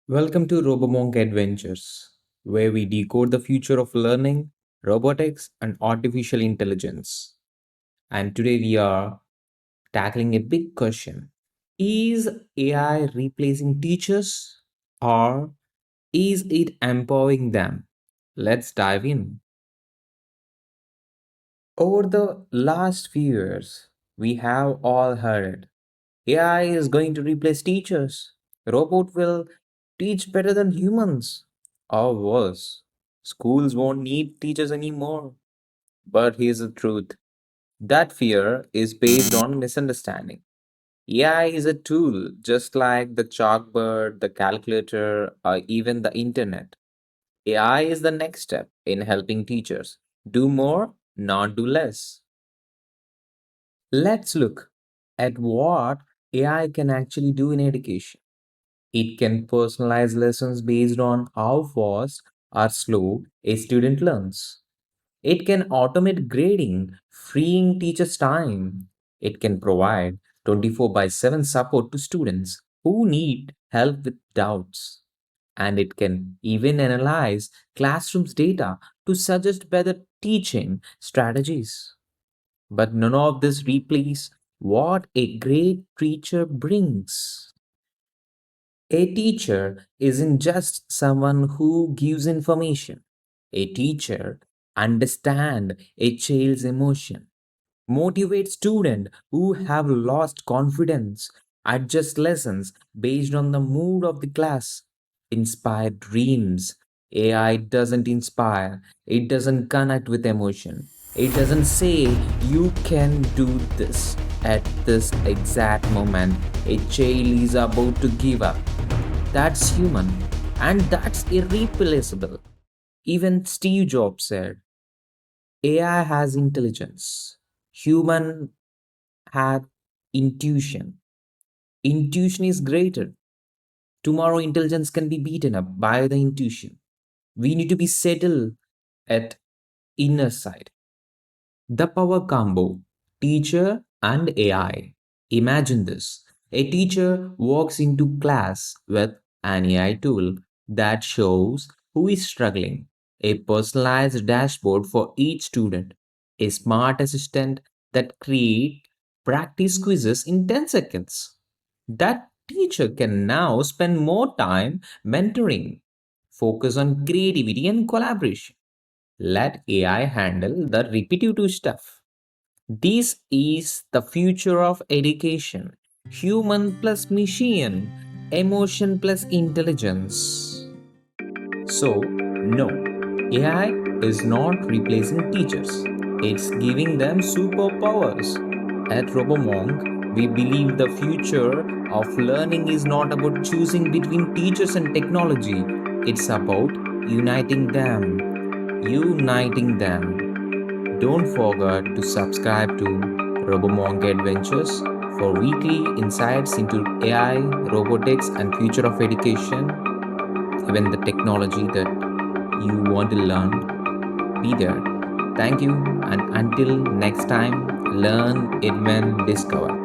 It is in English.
Welcome to RoboMonk Adventures, where we decode the future of learning, robotics, and artificial intelligence. And today we are tackling a big question. Is AI replacing teachers or is it empowering them? Let's dive in. Over the last few years, we have all heard AI is going to replace teachers. Robot will teach better than humans. Or worse, schools won't need teachers anymore. But here's the truth. That fear is based on misunderstanding. AI is a tool just like the chalkboard, the calculator, or even the internet. AI is the next step in helping teachers do more, not do less. Let's look at what AI can actually do in education. It can personalize lessons based on how fast or slow a student learns. It can automate grading, freeing teachers' time. It can provide 24 by 7 support to students who need help with doubts. And it can even analyze classrooms data to suggest better teaching strategies. But none of this replaces what a great teacher brings. A teacher isn't just someone who gives information. A teacher understands a child's emotion, motivates students who have lost confidence, adjust lessons based on the mood of the class, inspire dreams. AI doesn't inspire, it doesn't connect with emotion. It doesn't say you can do this at this exact moment. A child is about to give up. That's human and that's irreplaceable. Even Steve Jobs said AI has intelligence. Human had intuition. Intuition is greater. Tomorrow, intelligence can be beaten up by the intuition. We need to be settled at inner side. The power combo teacher and AI. Imagine this. A teacher walks into class with an AI tool that shows who is struggling, a personalized dashboard for each student, a smart assistant that creates practice quizzes in 10 seconds. That teacher can now spend more time mentoring, focus on creativity and collaboration. Let AI handle the repetitive stuff. This is the future of education. Human plus machine, emotion plus intelligence. So, no, AI is not replacing teachers, it's giving them superpowers. At RoboMonk, we believe the future of learning is not about choosing between teachers and technology, it's about uniting them. Uniting them. Don't forget to subscribe to RoboMonk Adventures for weekly insights into AI, robotics, and future of education, even the technology that you want to learn. Be there. Thank you, and until next time, learn, invent, discover.